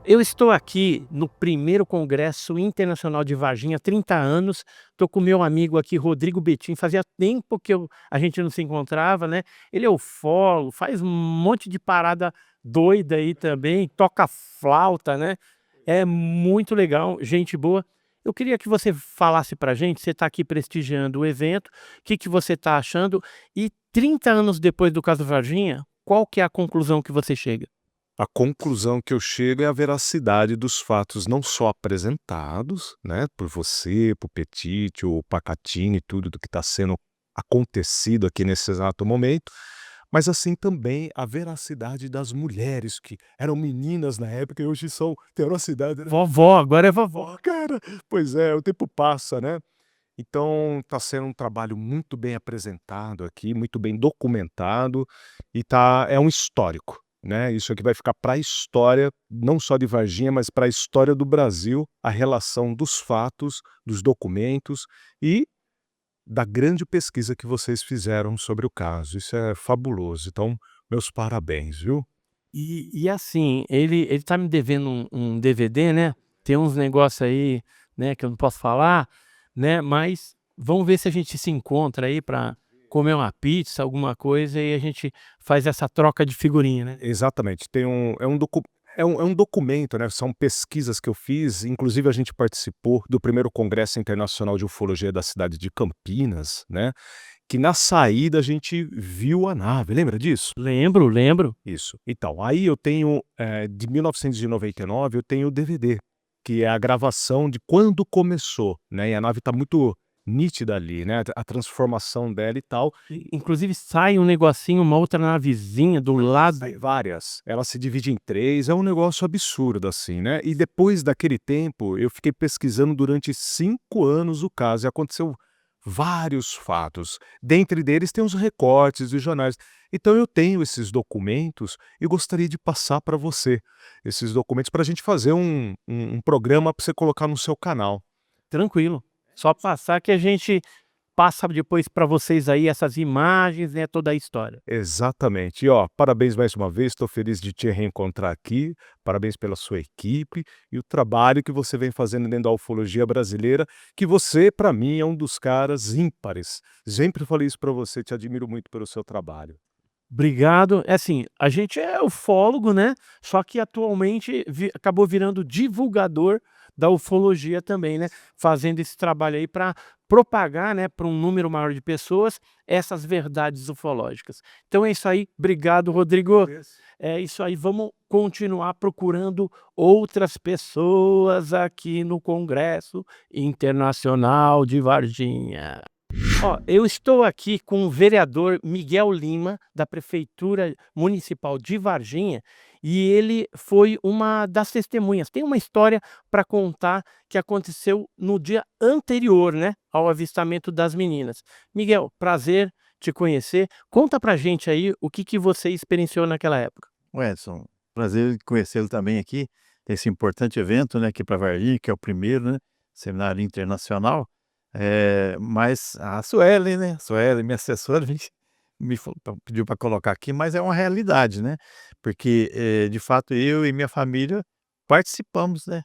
Eu estou aqui no primeiro Congresso Internacional de Varginha, 30 anos. Estou com meu amigo aqui, Rodrigo Betim. Fazia tempo que a gente não se encontrava, né? Ele é ufólogo, faz um monte de parada doida aí também, toca flauta, né? É muito legal, gente boa. Eu queria que você falasse pra gente, você está aqui prestigiando o evento, o que que você está achando? E 30 anos depois do caso Varginha, qual que é a conclusão que você chega? A conclusão que eu chego é a veracidade dos fatos não só apresentados, né, por você, por Petiti, o Pacatini, tudo do que está sendo acontecido aqui nesse exato momento, mas assim também a veracidade das mulheres que eram meninas na época e hoje são têm uma cidade, né? Vovó, agora é vovó. Ó, cara, pois é, o tempo passa, né? Então está sendo um trabalho muito bem apresentado aqui, muito bem documentado e é um histórico, né? Isso aqui vai ficar para a história, não só de Varginha, mas para a história do Brasil, a relação dos fatos, dos documentos e da grande pesquisa que vocês fizeram sobre o caso. Isso é fabuloso. Então, meus parabéns, viu? E assim, ele tá me devendo um DVD, né, tem uns negócio aí, né, que eu não posso falar, né, mas vamos ver se a gente se encontra aí pra comer uma pizza, alguma coisa, e a gente faz essa troca de figurinha, né. Exatamente, tem um documento, né, são pesquisas que eu fiz, inclusive a gente participou do primeiro Congresso Internacional de Ufologia da cidade de Campinas, né, que na saída a gente viu a nave, lembra disso? Lembro, lembro. Isso. Então, aí eu tenho, de 1999 eu tenho o DVD, que é a gravação de quando começou, né, e a nave está muito nítida ali, né, a transformação dela e tal. Inclusive sai um negocinho, uma outra navezinha do lado. Sai várias. Ela se divide em 3, é um negócio absurdo, assim, né. E depois daquele tempo, eu fiquei pesquisando durante 5 anos o caso e aconteceu vários fatos. Dentre deles tem os recortes dos jornais. Então eu tenho esses documentos e gostaria de passar para você esses documentos para a gente fazer um programa para você colocar no seu canal. Tranquilo, só passar que a gente passa depois para vocês aí essas imagens, né, toda a história. Exatamente. E ó, parabéns mais uma vez, estou feliz de te reencontrar aqui, parabéns pela sua equipe e o trabalho que você vem fazendo dentro da ufologia brasileira, que você, para mim, é um dos caras ímpares. Sempre falei isso para você, te admiro muito pelo seu trabalho. Obrigado. É assim, a gente é ufólogo, né, só que atualmente acabou virando divulgador da ufologia também, né, fazendo esse trabalho aí para propagar, né, para um número maior de pessoas, essas verdades ufológicas. Então é isso aí, obrigado Rodrigo. É isso aí, vamos continuar procurando outras pessoas aqui no Congresso Internacional de Varginha. Ó, eu estou aqui com o vereador Miguel Lima, da Prefeitura Municipal de Varginha, e ele foi uma das testemunhas. Tem uma história para contar que aconteceu no dia anterior, né, ao avistamento das meninas. Miguel, prazer te conhecer. Conta pra gente aí o que que você experienciou naquela época. O Edson, prazer em conhecê-lo também aqui, nesse importante evento, né, aqui para Varginha, que é o primeiro, né, seminário internacional. Mas a Suelen, né, Suelen, minha assessora, pediu para colocar aqui, mas é uma realidade, né, porque, de fato, eu e minha família participamos, né,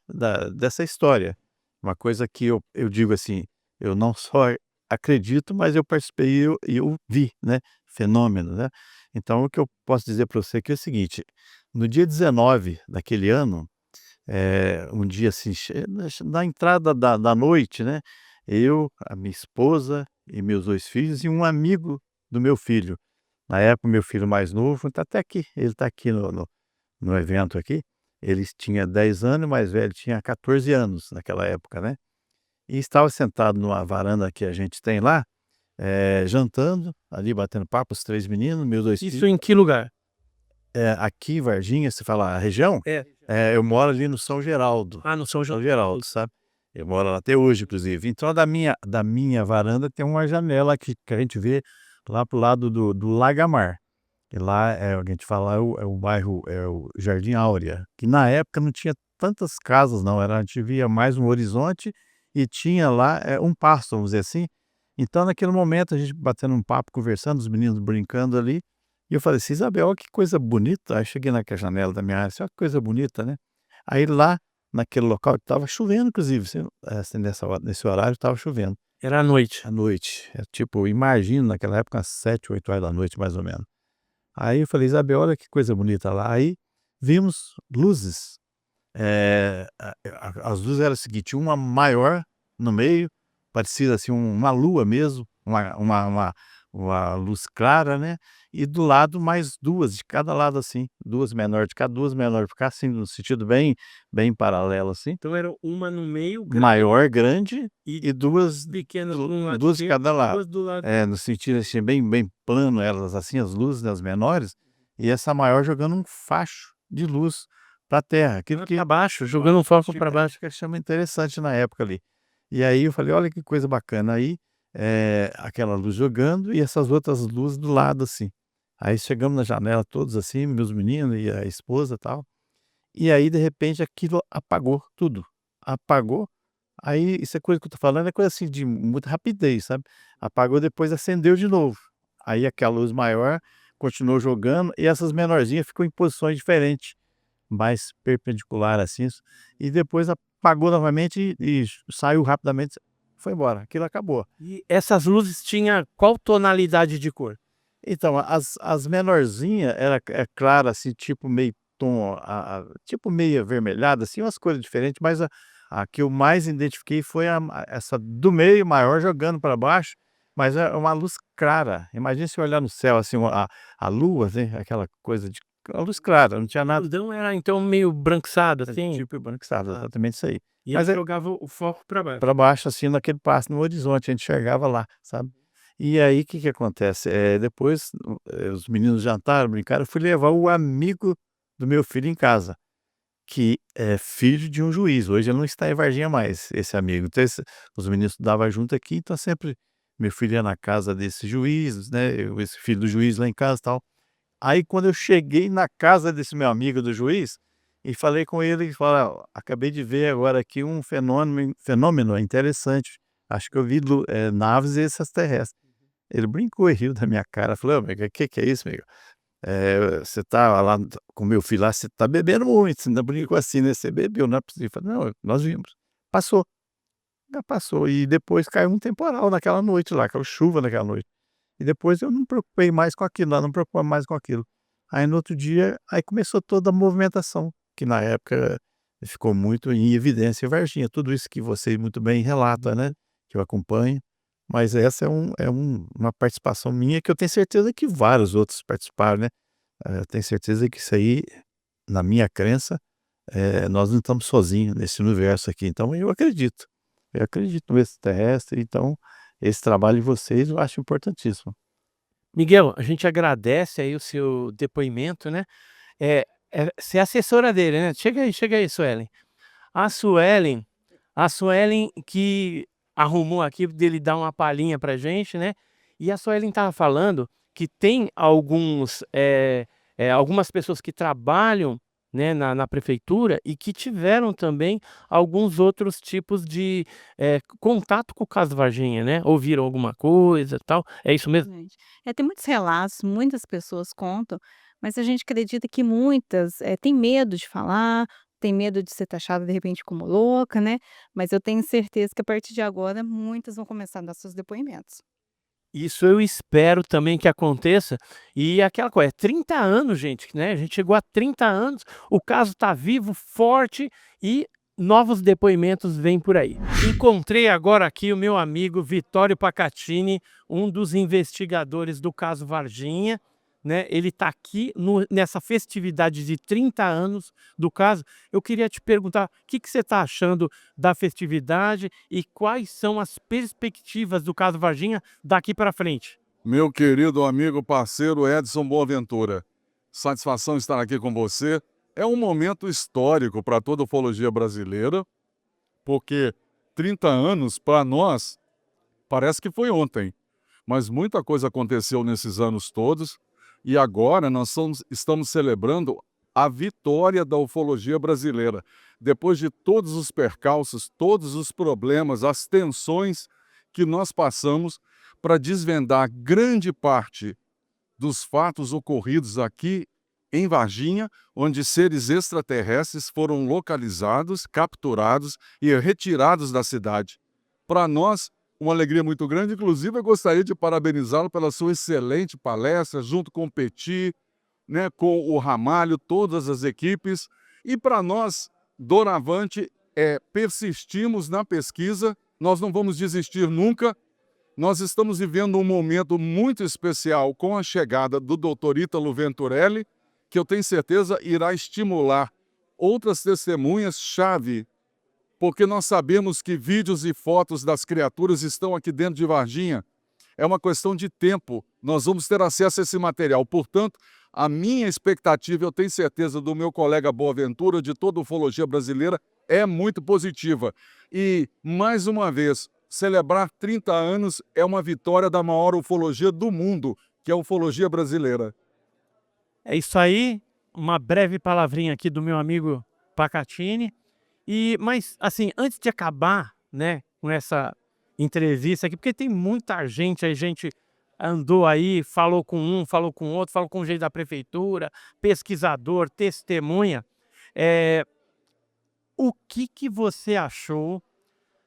dessa história. Uma coisa que eu digo assim, eu não só acredito, mas eu participei e eu vi, né, fenômeno, né. Então o que eu posso dizer para você que é o seguinte, no dia 19 daquele ano, um dia assim, na entrada da noite, né, eu, a minha esposa e meus 2 filhos e um amigo do meu filho. Na época, o meu filho mais novo está até aqui, ele está aqui no evento aqui. Ele tinha 10 anos, o mais velho tinha 14 anos naquela época, né. E estava sentado numa varanda que a gente tem lá, jantando, ali batendo papo, os 3 meninos, meus 2 Isso filhos. em que lugar? Aqui em Varginha, você fala a região? É. Eu moro ali no São Geraldo, Ah, no São São João. Geraldo, sabe. Eu moro lá até hoje, inclusive. Então da minha varanda tem uma janela que a gente vê lá para o lado do Lagamar. E lá, a gente fala é o bairro, é o Jardim Áurea, que na época não tinha tantas casas não, a gente via mais um horizonte e tinha lá, um pasto, vamos dizer assim. Então naquele momento a gente batendo um papo, conversando, os meninos brincando ali, e eu falei assim: "Isabel, olha que coisa bonita", aí cheguei naquela janela da minha área, assim: "Olha que coisa bonita, né". Aí lá, naquele local, estava chovendo, inclusive, nesse horário estava chovendo, Era à noite. à noite. É tipo, imagino, naquela época, umas 7, 8 horas da noite, mais ou menos. Aí eu falei: "Isabel, olha que coisa bonita lá". Aí vimos luzes. As luzes eram o seguinte: uma maior no meio, parecida assim uma lua mesmo, uma luz clara, né, e do lado mais 2 de cada lado assim, 2 menor de cá, 2 menor de cá, assim, no sentido bem paralelo assim. Então era uma no meio, grande, Maior, grande, e e 2 pequenas de um lado 2 de esquerdo, cada lado. 2 do lado. No sentido assim bem plano elas assim, as luzes, né, as menores, e essa maior jogando um facho de luz para a terra, aquilo que Para baixo, jogando um foco para baixo. que eu achei interessante na época ali. E aí eu falei: "Olha que coisa bacana", aí, aquela luz jogando e essas outras luzes do lado, assim. Aí chegamos na janela todos assim, meus meninos e a esposa, tal, e aí de repente aquilo apagou tudo, apagou, aí isso é coisa que eu tô falando é coisa assim de muita rapidez, sabe. Apagou, depois acendeu de novo, aí aquela luz maior continuou jogando e essas menorzinhas ficou em posições diferentes, mais perpendicular assim, e depois apagou novamente e saiu rapidamente, foi embora, aquilo acabou. E essas luzes tinha qual tonalidade de cor? Então, as menorzinha era clara, assim, tipo meio tom, tipo meio avermelhada, assim, umas cores diferentes, mas a que eu mais identifiquei foi essa do meio maior jogando para baixo, mas é uma luz clara. Imagina se olhar no céu, assim, a lua, assim, aquela coisa de uma luz clara, não tinha nada. Então era então meio branquiçado, assim? Tipo branquiçado, Ah, exatamente isso aí. e aí Mas é jogava o foco para baixo. para baixo, assim, naquele passo no horizonte, a gente enxergava lá, sabe. E aí o que que acontece, depois, os meninos jantaram, brincaram, eu fui levar o amigo do meu filho em casa, que é filho de um juiz, hoje ele não está em Varginha mais, esse amigo. Então os meninos estudavam junto aqui, então sempre meu filho ia na casa desse juiz, né, esse filho do juiz lá em casa, e tal. Aí quando eu cheguei na casa desse meu amigo do juiz, e falei com ele, ele falou: "Ó, acabei de ver agora aqui um fenômeno interessante, acho que eu vi naves extraterrestres". Ele brincou e riu da minha cara, falou: "Ô, amigo, que é isso, amigo? Você tá lá com meu filho lá, você tá bebendo muito", você ainda brincou assim, né, "Você bebeu, não é possível". Eu falei: "Não, nós vimos". Passou, já passou, e depois caiu um temporal naquela noite lá, caiu chuva naquela noite. E depois eu não me preocupei mais com aquilo lá, não me preocupava mais com aquilo. Aí no outro dia, aí começou toda a movimentação, que na época ficou muito em evidência em Varginha, tudo isso que você muito bem relata, né, que eu acompanho, mas essa uma participação minha que eu tenho certeza que vários outros participaram, né. Eu tenho certeza que isso aí, na minha crença, nós não estamos sozinhos nesse universo aqui, então eu acredito no extraterrestre, então esse trabalho de vocês eu acho importantíssimo. Miguel, a gente agradece aí o seu depoimento, né. Você é assessora dele, né. Chega aí, Suelen. A Suelen a Suelen que arrumou aqui dele dar uma palhinha pra gente, né. E a Suelen estava falando que tem algumas pessoas que trabalham, né, na prefeitura e que tiveram também alguns outros tipos de, contato com o caso Varginha, né. Ouviram alguma coisa, tal. É isso mesmo? Exatamente. Tem muitos relatos, muitas pessoas contam, mas a gente acredita que muitas, têm medo de falar, tem medo de ser taxada de repente como louca, né, mas eu tenho certeza que a partir de agora muitas vão começar a dar seus depoimentos. Isso eu espero também que aconteça, e aquela coisa, 30 anos gente, né, a gente chegou a 30 anos, o caso está vivo, forte e novos depoimentos vêm por aí. Encontrei agora aqui o meu amigo Vittorio Pacatini, um dos investigadores do caso Varginha, né, ele está aqui nessa festividade de 30 anos do caso. Eu queria te perguntar, o que que você está achando da festividade e quais são as perspectivas do caso Varginha daqui para frente? Meu querido amigo, parceiro Edson Boaventura, satisfação estar aqui com você. É um momento histórico para toda a ufologia brasileira, porque 30 anos, para nós, parece que foi ontem, mas muita coisa aconteceu nesses anos todos, e agora estamos celebrando a vitória da ufologia brasileira. Depois de todos os percalços, todos os problemas, as tensões que nós passamos para desvendar grande parte dos fatos ocorridos aqui em Varginha, onde seres extraterrestres foram localizados, capturados e retirados da cidade. Para nós, uma alegria muito grande. Inclusive, eu gostaria de parabenizá-lo pela sua excelente palestra, junto com o Petit, né, com o Ramalho, todas as equipes. E para nós, doravante, persistimos na pesquisa, nós não vamos desistir nunca. Nós estamos vivendo um momento muito especial com a chegada do Dr. Ítalo Venturelli, que eu tenho certeza irá estimular outras testemunhas-chave, porque nós sabemos que vídeos e fotos das criaturas estão aqui dentro de Varginha. É uma questão de tempo, nós vamos ter acesso a esse material. Portanto, a minha expectativa, eu tenho certeza do meu colega Boaventura, de toda a ufologia brasileira, é muito positiva. E, mais uma vez, celebrar 30 anos é uma vitória da maior ufologia do mundo, que é a ufologia brasileira. É isso aí, uma breve palavrinha aqui do meu amigo Pacatini. Mas, assim, antes de acabar, né, com essa entrevista aqui, porque tem muita gente, a gente andou aí, falou com um, falou com outro, falou com gente da prefeitura, pesquisador, testemunha. O que você achou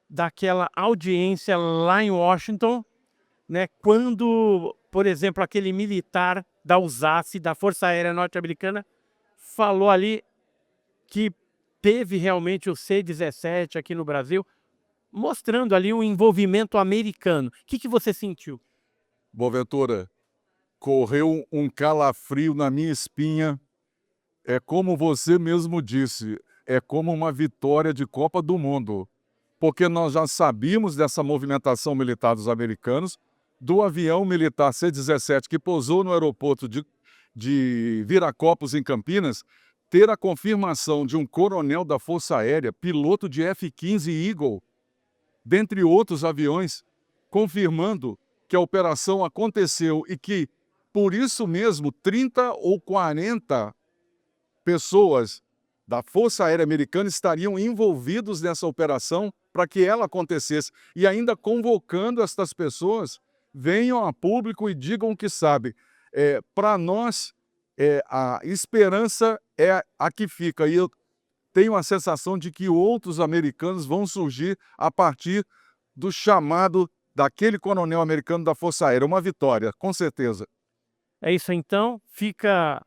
daquela audiência lá em Washington, né, quando, por exemplo, aquele militar da USAF, da Força Aérea Norte-Americana, falou ali que teve realmente o C-17 aqui no Brasil, mostrando ali o envolvimento americano. O que você sentiu? Boaventura, correu um calafrio na minha espinha. É como você mesmo disse, é como uma vitória de Copa do Mundo. Porque nós já sabíamos dessa movimentação militar dos americanos, do avião militar C-17 que pousou no aeroporto de Viracopos, em Campinas, ter a confirmação de um coronel da Força Aérea, piloto de F-15 Eagle, dentre outros aviões, confirmando que a operação aconteceu e que, por isso mesmo, 30 ou 40 pessoas da Força Aérea Americana estariam envolvidos nessa operação para que ela acontecesse. E ainda convocando estas pessoas, venham a público e digam o que sabem. Para nós, a esperança é a que fica. E eu tenho a sensação de que outros americanos vão surgir a partir do chamado daquele coronel americano da Força Aérea. Uma vitória, com certeza. É isso então, fica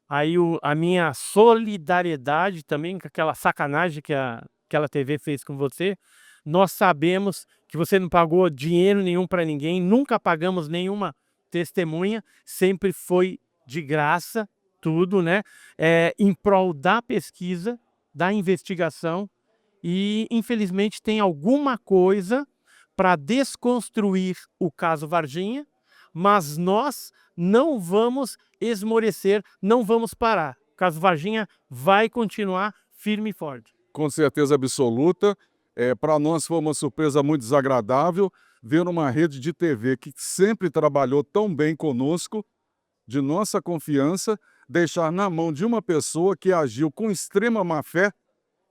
aí a minha solidariedade também com aquela sacanagem que aquela TV fez com você. Nós sabemos que você não pagou dinheiro nenhum para ninguém, nunca pagamos nenhuma testemunha, sempre foi de graça, tudo, né? Em prol da pesquisa, da investigação, e infelizmente tem alguma coisa para desconstruir o caso Varginha, mas nós não vamos esmorecer, não vamos parar. O caso Varginha vai continuar firme e forte. Com certeza absoluta. Para nós foi uma surpresa muito desagradável ver uma rede de TV que sempre trabalhou tão bem conosco, de nossa confiança, deixar na mão de uma pessoa que agiu com extrema má-fé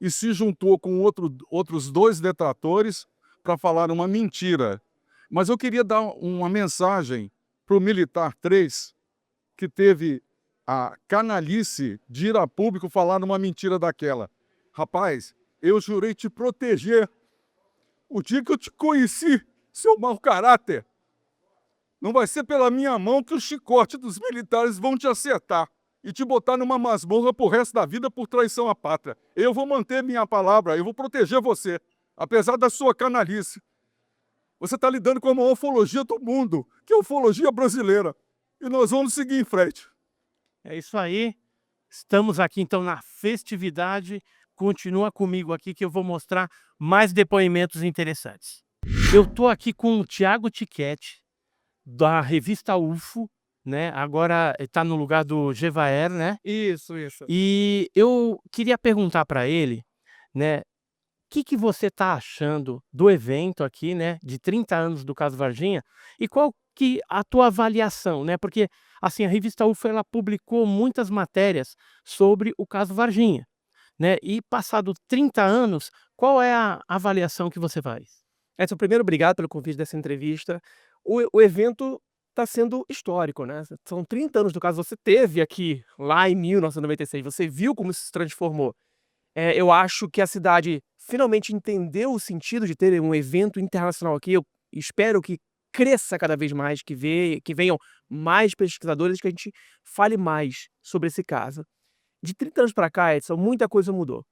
e se juntou com outros dois detratores para falar uma mentira. Mas eu queria dar uma mensagem para o Militar 3, que teve a canalice de ir a público falar uma mentira daquela. Rapaz, eu jurei te proteger. O dia que eu te conheci, seu mau caráter, não vai ser pela minha mão que o chicote dos militares vão te acertar e te botar numa masmorra pro resto da vida por traição à pátria. Eu vou manter minha palavra, eu vou proteger você, apesar da sua canalice. Você está lidando com a maior ufologia do mundo, que é a ufologia brasileira. E nós vamos seguir em frente. É isso aí. Estamos aqui então na festividade. Continua comigo aqui que eu vou mostrar mais depoimentos interessantes. Eu estou aqui com o Thiago Tiquete, da revista UFO, né? Agora está no lugar do Gevaer, né? Isso. E eu queria perguntar para ele, né? O que você está achando do evento aqui, né? De 30 anos do caso Varginha, e qual que a tua avaliação, né? Porque assim, a revista UFO ela publicou muitas matérias sobre o caso Varginha, né? E passado 30 anos, qual é a avaliação que você faz? Edson, primeiro, obrigado pelo convite dessa entrevista. O evento tá sendo histórico, né. São 30 anos do caso, você teve aqui, lá em 1996, você viu como isso se transformou. Eu acho que a cidade finalmente entendeu o sentido de ter um evento internacional aqui. Eu espero que cresça cada vez mais, que venham mais pesquisadores, que a gente fale mais sobre esse caso. De 30 anos para cá, Edson, muita coisa mudou.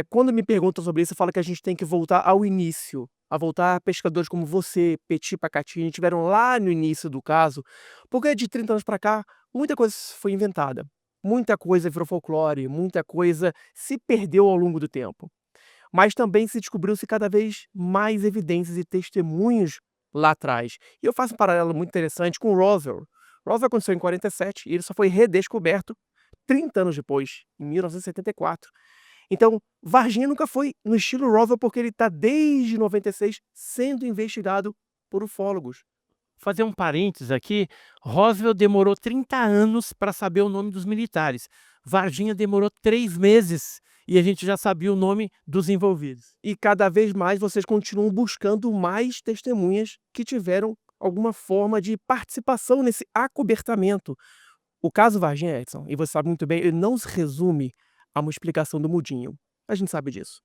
Quando me perguntam sobre isso, eu falo que a gente tem que voltar ao início, a voltar a pescadores como você, Petit Pacatini, estiveram lá no início do caso, porque de 30 anos para cá, muita coisa foi inventada, muita coisa virou folclore, muita coisa se perdeu ao longo do tempo. Mas também se descobriu-se cada vez mais evidências e testemunhos lá atrás. E eu faço um paralelo muito interessante com o Roswell. Roswell aconteceu em 47 e ele só foi redescoberto 30 anos depois, em 1974. Então, Varginha nunca foi no estilo Roswell porque ele está desde 96 sendo investigado por ufólogos. Fazer um parênteses aqui, Roswell demorou 30 anos para saber o nome dos militares. Varginha demorou 3 meses e a gente já sabia o nome dos envolvidos. E cada vez mais vocês continuam buscando mais testemunhas que tiveram alguma forma de participação nesse acobertamento. O caso Varginha, Edson, e você sabe muito bem, ele não se resume a uma explicação do mudinho. A gente sabe disso.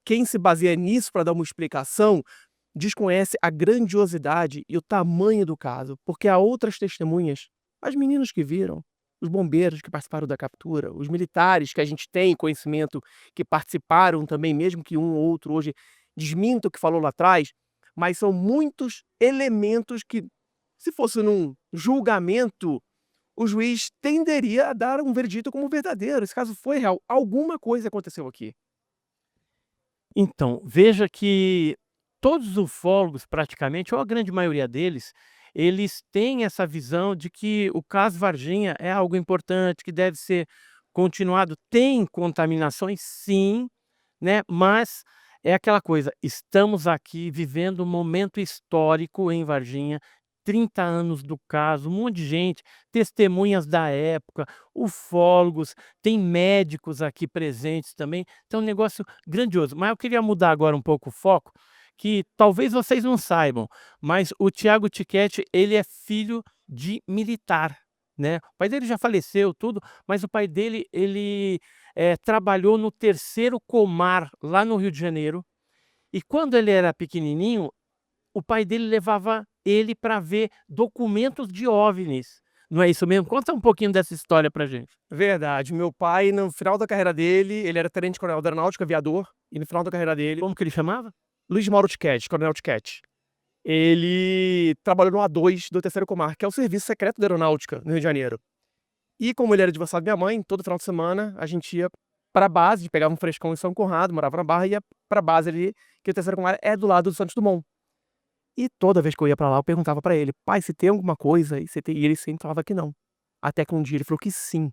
Quem se baseia nisso para dar uma explicação desconhece a grandiosidade e o tamanho do caso, porque há outras testemunhas, as meninas que viram, os bombeiros que participaram da captura, os militares que a gente tem conhecimento que participaram também, mesmo que um ou outro hoje desminta o que falou lá atrás, mas são muitos elementos que, se fosse num julgamento, o juiz tenderia a dar um veredito como verdadeiro. Esse caso foi real. Alguma coisa aconteceu aqui. Então, veja que todos os ufólogos, praticamente, ou a grande maioria deles, eles têm essa visão de que o caso Varginha é algo importante, que deve ser continuado. Tem contaminações, sim, né? Mas é aquela coisa, estamos aqui vivendo um momento histórico em Varginha, 30 anos do caso, um monte de gente, testemunhas da época, ufólogos, tem médicos aqui presentes também, então é um negócio grandioso. Mas eu queria mudar agora um pouco o foco, que talvez vocês não saibam, mas o Tiago Tiquete, ele é filho de militar, né? O pai dele já faleceu, tudo, mas o pai dele, ele trabalhou no 3º Comar, lá no Rio de Janeiro, e quando ele era pequenininho, o pai dele levava ele para ver documentos de OVNIs. Não é isso mesmo? Conta um pouquinho dessa história pra gente. Verdade. Meu pai, no final da carreira dele, ele era tenente-coronel da Aeronáutica, aviador, e no final da carreira dele, Como que ele chamava? Luiz Mauro Tiquete, coronel Tiquete, ele trabalhou no A2 do 3º Comar, que é o serviço secreto da Aeronáutica, no Rio de Janeiro. E como ele era divorciado da minha mãe, todo final de semana a gente ia para a base, pegava um frescão em São Conrado, morava na Barra, e ia para a base ali, que o 3º Comar é do lado do Santos Dumont. E toda vez que eu ia para lá, eu perguntava para ele: pai, se tem alguma coisa? E ele sempre falava que não. Até que um dia ele falou que sim.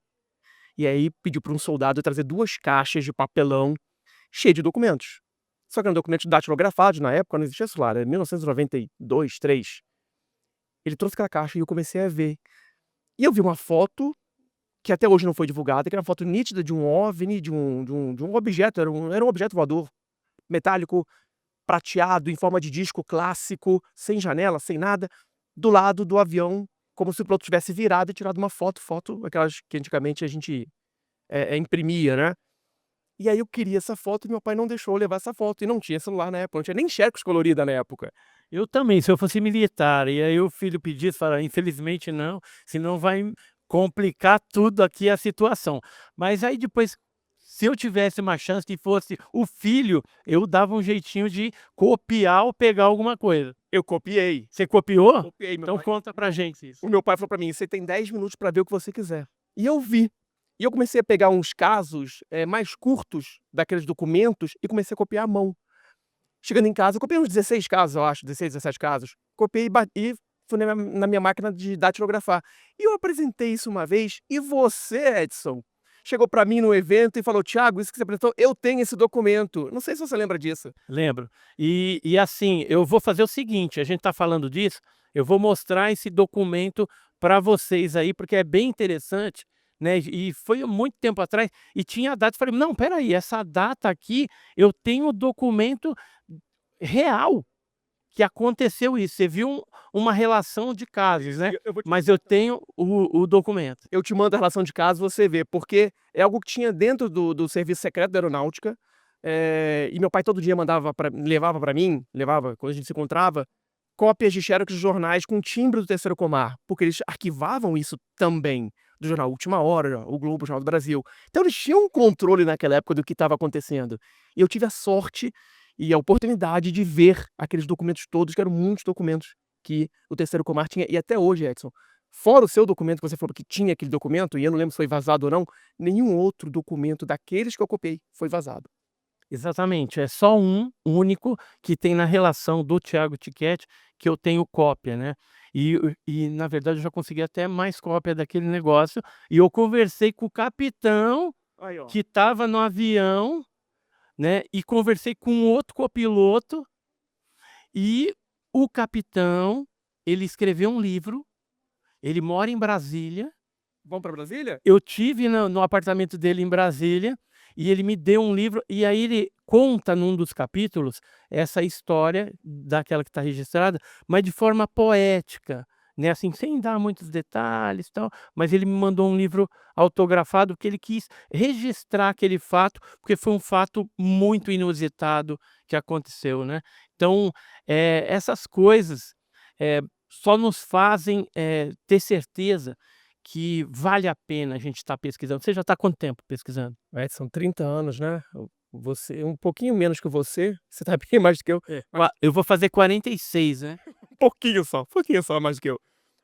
E aí pediu para um soldado trazer 2 caixas de papelão cheio de documentos. Só que eram documentos datilografados na época, não existia celular, era 1992, 3. Ele trouxe aquela caixa e eu comecei a ver. E eu vi uma foto que até hoje não foi divulgada, que era uma foto nítida de um OVNI, de um objeto, era um objeto voador metálico, prateado, em forma de disco clássico, sem janela, sem nada, do lado do avião, como se o piloto tivesse virado e tirado uma foto aquelas que antigamente a gente imprimia, né? E aí eu queria essa foto e meu pai não deixou eu levar essa foto. E não tinha celular na época, não tinha nem xerox colorida na época. Eu também, se eu fosse militar, e aí o filho pedisse, fala, infelizmente não, senão vai complicar tudo aqui a situação. Mas aí depois, se eu tivesse uma chance que fosse o filho, eu dava um jeitinho de copiar ou pegar alguma coisa. Eu copiei. Você copiou? Copiei, meu Então pai. conta pra gente isso. O meu pai falou pra mim: você tem 10 minutos pra ver o que você quiser. E eu vi. E eu comecei a pegar uns casos mais curtos daqueles documentos e comecei a copiar à mão. Chegando em casa, eu copiei uns 16 casos, eu acho, 16, 17 casos. Copiei e fui na minha máquina de datilografar. E eu apresentei isso uma vez, e você, Edson, chegou pra mim no evento e falou: Tiago, isso que você apresentou, eu tenho esse documento. Não sei se você lembra disso. Lembro. E assim, eu vou fazer o seguinte, a gente tá falando disso, eu vou mostrar esse documento para vocês aí, porque é bem interessante, né? E foi há muito tempo atrás, e tinha a data, eu falei, não, peraí, essa data aqui, eu tenho o documento real. que aconteceu isso. Você viu uma relação de casos, né? Eu vou te Mas eu tenho o documento. Eu te mando a relação de caso, você vê, porque é algo que tinha dentro do serviço secreto da aeronáutica, e meu pai todo dia levava para mim, quando a gente se encontrava, cópias de xerox de jornais com timbre do Terceiro Comar, porque eles arquivavam isso também, do jornal Última Hora, o Globo, o Jornal do Brasil. Então eles tinham um controle naquela época do que estava acontecendo. E eu tive a sorte e a oportunidade de ver aqueles documentos todos, que eram muitos documentos que o Terceiro Comar tinha, e até hoje, Edson, fora o seu documento, que você falou que tinha aquele documento, e eu não lembro se foi vazado ou não, nenhum outro documento daqueles que eu copiei foi vazado. Exatamente, é só um único que tem na relação do Thiago Tiquete que eu tenho cópia, né? E na verdade eu já consegui até mais cópia daquele negócio. E eu conversei com o capitão Aí, ó. que estava no avião, né? E conversei com outro copiloto. E o capitão, ele escreveu um livro. Ele mora em Brasília. Vamos para Brasília? Eu tive no apartamento dele em Brasília e ele me deu um livro, e aí ele conta num dos capítulos essa história daquela que está registrada, mas de forma poética, né? Assim, sem dar muitos detalhes e tal, mas ele me mandou um livro autografado porque ele quis registrar aquele fato, porque foi um fato muito inusitado que aconteceu, né? Então, essas coisas só nos fazem ter certeza que vale a pena a gente estar pesquisando. Você já está há quanto tempo pesquisando? São 30 anos, né? Você, um pouquinho menos que você tá bem mais do que eu. Eu vou fazer 46, né? Um pouquinho só mais do que eu.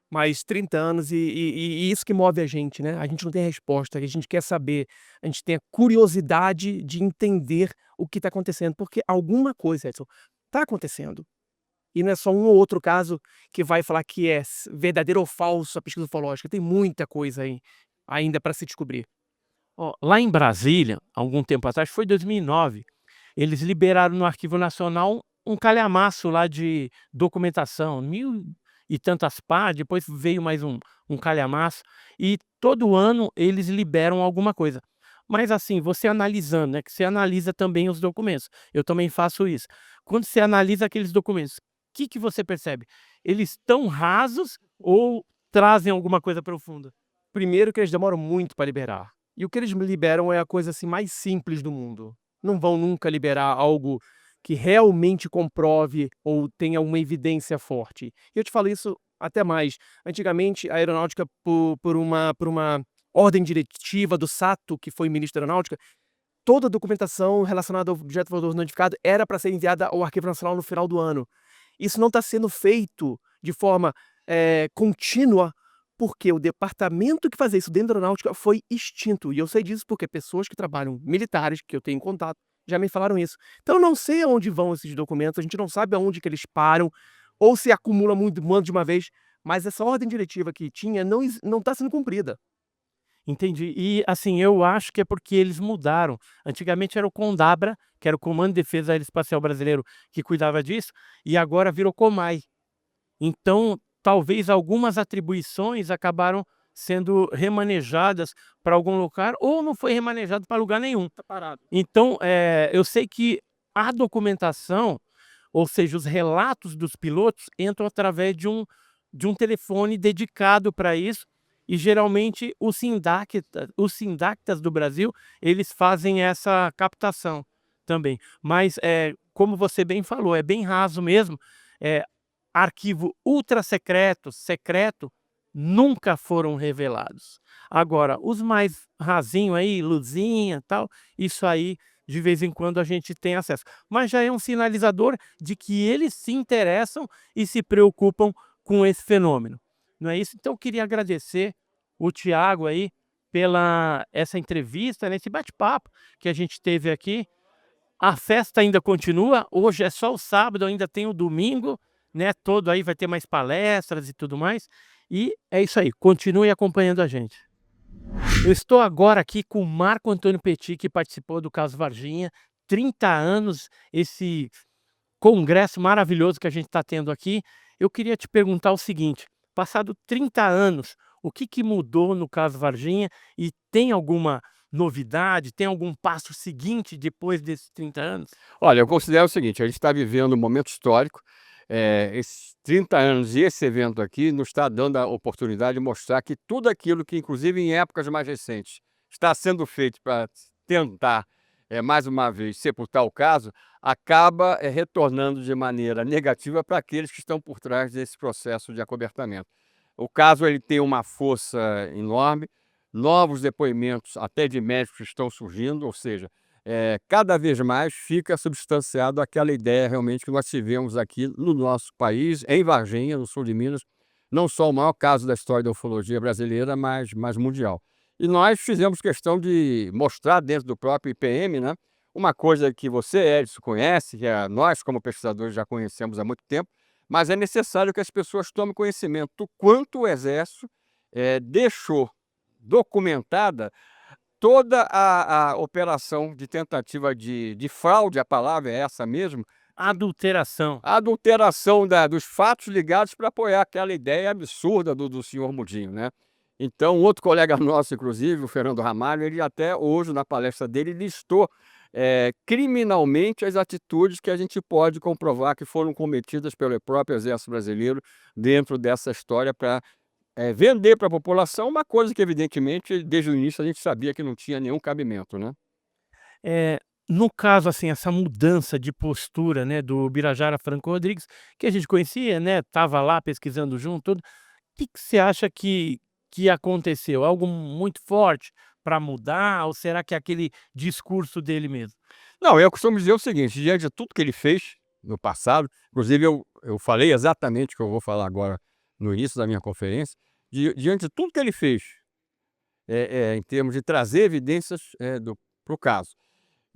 Mas 30 anos e isso que move a gente, né? A gente não tem resposta, a gente quer saber, a gente tem a curiosidade de entender o que está acontecendo, porque alguma coisa, Edson, está acontecendo. E não é só um ou outro caso que vai falar que é verdadeiro ou falso a pesquisa ufológica, tem muita coisa aí ainda para se descobrir. Ó, lá em Brasília, algum tempo atrás, foi 2009, eles liberaram no Arquivo Nacional um calhamaço lá de documentação, 1000 e tantas páginas, depois veio mais um calhamaço, e todo ano eles liberam alguma coisa. Mas assim, você analisando, né, que você analisa também os documentos, eu também faço isso. Quando você analisa aqueles documentos, o que você percebe? Eles estão rasos ou trazem alguma coisa profunda? Primeiro que eles demoram muito para liberar. E o que eles liberam é a coisa assim mais simples do mundo. Não vão nunca liberar algo que realmente comprove ou tenha uma evidência forte. E eu te falo isso até mais. Antigamente, a aeronáutica, por uma ordem diretiva do Sato, que foi ministro da aeronáutica, toda a documentação relacionada ao objeto voador não identificado era para ser enviada ao Arquivo Nacional no final do ano. Isso não está sendo feito de forma contínua, porque o departamento que fazia isso dentro da aeronáutica foi extinto. E eu sei disso porque pessoas que trabalham, militares, que eu tenho em contato, já me falaram isso. Então eu não sei aonde vão esses documentos, a gente não sabe aonde que eles param, ou se acumula muito mando de uma vez, mas essa ordem diretiva que tinha não está sendo cumprida. Entendi. E assim, eu acho que é porque eles mudaram. Antigamente era o CONDABRA, que era o Comando de Defesa Aeroespacial Brasileiro, que cuidava disso, e agora virou COMAI. Então, talvez algumas atribuições acabaram sendo remanejadas para algum lugar, ou não foi remanejado para lugar nenhum. Tá parado. Então, eu sei que a documentação, ou seja, os relatos dos pilotos, entram através de um telefone dedicado para isso, e geralmente os sindactas do Brasil, eles fazem essa captação também. Mas, como você bem falou, é bem raso mesmo. Arquivo ultra secreto, nunca foram revelados. Agora, os mais rasinho aí, luzinha, tal, isso aí de vez em quando a gente tem acesso. Mas já é um sinalizador de que eles se interessam e se preocupam com esse fenômeno. Não é isso? Então eu queria agradecer o Thiago aí pela essa entrevista, nesse bate-papo que a gente teve aqui. A festa ainda continua, hoje é só o sábado, ainda tem o domingo, né? Todo aí vai ter mais palestras e tudo mais. E é isso aí, continue acompanhando a gente. Eu estou agora aqui com o Marco Antônio Petit, que participou do caso Varginha, 30 anos, esse congresso maravilhoso que a gente está tendo aqui. Eu queria te perguntar o seguinte, passado 30 anos, o que mudou no caso Varginha e tem alguma novidade, tem algum passo seguinte depois desses 30 anos? Olha, eu considero o seguinte, a gente está vivendo um momento histórico, esses 30 anos e esse evento aqui nos está dando a oportunidade de mostrar que tudo aquilo que, inclusive em épocas mais recentes, está sendo feito para tentar, mais uma vez, sepultar o caso, acaba retornando de maneira negativa para aqueles que estão por trás desse processo de acobertamento. O caso ele tem uma força enorme, novos depoimentos até de médicos estão surgindo, ou seja, cada vez mais fica substanciado aquela ideia realmente que nós tivemos aqui no nosso país, em Varginha, no sul de Minas, não só o maior caso da história da ufologia brasileira, mas mundial. E nós fizemos questão de mostrar dentro do próprio IPM, né, uma coisa que você, Edson, conhece, que nós como pesquisadores já conhecemos há muito tempo, mas é necessário que as pessoas tomem conhecimento do quanto o Exército deixou documentada toda a operação de tentativa de fraude, a palavra é essa mesmo, Adulteração. a adulteração dos fatos ligados para apoiar aquela ideia absurda do senhor Mudinho, né? Então, um outro colega nosso, inclusive, o Fernando Ramalho, ele até hoje, na palestra dele, listou criminalmente as atitudes que a gente pode comprovar que foram cometidas pelo próprio Exército Brasileiro dentro dessa história para vender para a população uma coisa que, evidentemente, desde o início a gente sabia que não tinha nenhum cabimento, né? No caso, assim, essa mudança de postura, né, do Birajara Franco Rodrigues, que a gente conhecia, né, estava lá pesquisando junto, tudo. O que você acha que aconteceu? Algo muito forte para mudar ou será que é aquele discurso dele mesmo? Não, eu costumo dizer o seguinte, diante de tudo que ele fez no passado, inclusive eu falei exatamente o que eu vou falar agora no início da minha conferência, diante de tudo que ele fez, em termos de trazer evidências para o caso,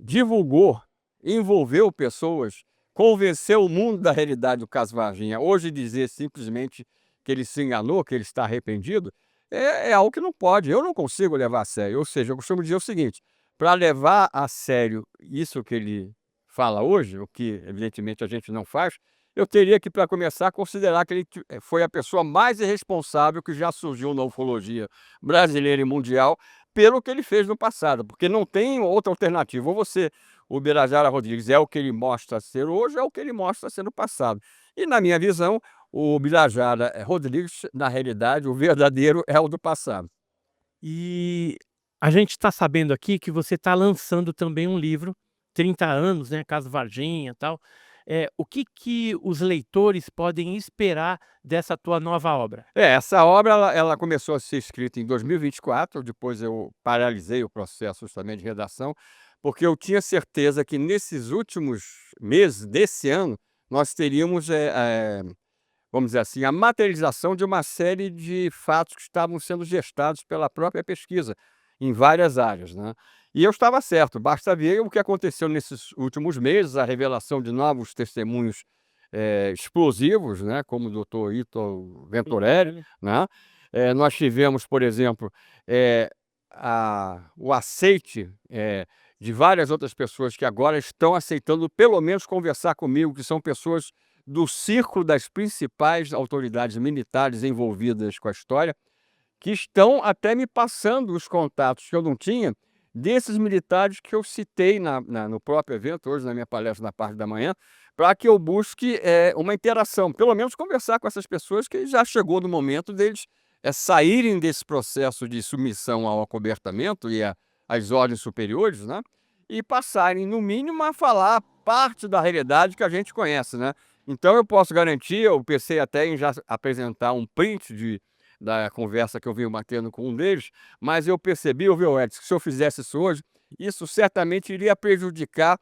divulgou, envolveu pessoas, convenceu o mundo da realidade do caso Varginha. Hoje dizer simplesmente que ele se enganou, que ele está arrependido, é algo que não pode, eu não consigo levar a sério. Ou seja, eu costumo dizer o seguinte, para levar a sério isso que ele fala hoje, o que evidentemente a gente não faz, eu teria que, para começar, considerar que ele foi a pessoa mais irresponsável que já surgiu na ufologia brasileira e mundial pelo que ele fez no passado, porque não tem outra alternativa. Ou o Birajara Rodrigues é o que ele mostra ser hoje, é o que ele mostra ser no passado. E na minha visão, o Birajara Rodrigues, na realidade, o verdadeiro é o do passado. E a gente está sabendo aqui que você está lançando também um livro, 30 anos, né, caso Varginha e tal. O que os leitores podem esperar dessa tua nova obra? Essa obra ela começou a ser escrita em 2024, depois eu paralisei o processo justamente de redação, porque eu tinha certeza que nesses últimos meses desse ano nós teríamos, vamos dizer assim, a materialização de uma série de fatos que estavam sendo gestados pela própria pesquisa em várias áreas, né? E eu estava certo, basta ver o que aconteceu nesses últimos meses, a revelação de novos testemunhos explosivos, né, como o doutor Ito Venturelli, né? Nós tivemos, por exemplo, o aceite de várias outras pessoas que agora estão aceitando pelo menos conversar comigo, que são pessoas do círculo das principais autoridades militares envolvidas com a história, que estão até me passando os contatos que eu não tinha desses militares que eu citei no próprio evento, hoje na minha palestra na parte da manhã, para que eu busque uma interação, pelo menos conversar com essas pessoas que já chegou no momento deles saírem desse processo de submissão ao acobertamento e às ordens superiores, né? E passarem, no mínimo, a falar parte da realidade que a gente conhece, né? Então eu posso garantir, eu pensei até em já apresentar um print da conversa que eu vim batendo com um deles, mas eu percebi, viu, Edson, que se eu fizesse isso hoje, isso certamente iria prejudicar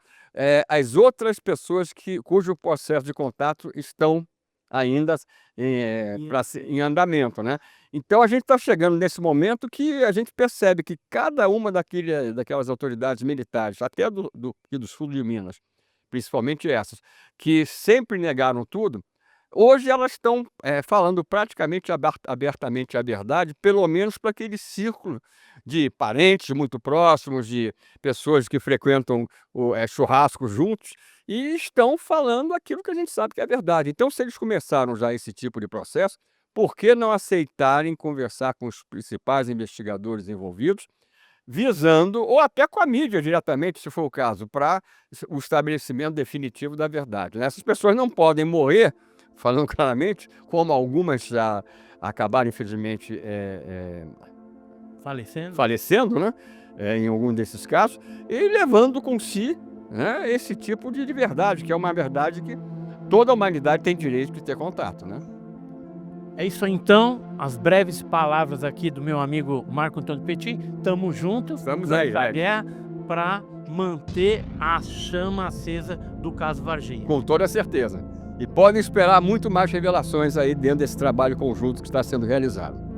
as outras pessoas cujo processo de contato estão ainda em andamento, né? Então a gente está chegando nesse momento que a gente percebe que cada uma daquelas autoridades militares, até aqui do sul de Minas, principalmente essas, que sempre negaram tudo, hoje elas estão falando praticamente abertamente a verdade, pelo menos para aquele círculo de parentes muito próximos, de pessoas que frequentam churrascos juntos, e estão falando aquilo que a gente sabe que é verdade. Então, se eles começaram já esse tipo de processo, por que não aceitarem conversar com os principais investigadores envolvidos, visando, ou até com a mídia diretamente, se for o caso, para o estabelecimento definitivo da verdade, né? Essas pessoas não podem morrer falando claramente, como algumas já acabaram, infelizmente, falecendo, né? Em algum desses casos, e levando com si, né, esse tipo de verdade, que é uma verdade que toda a humanidade tem direito de ter contato, né? É isso aí, então, as breves palavras aqui do meu amigo Marco Antônio Petit. Tamo juntos, Estamos aí, da Ed. guerra, para manter a chama acesa do caso Varginha. Com toda certeza. E podem esperar muito mais revelações aí dentro desse trabalho conjunto que está sendo realizado.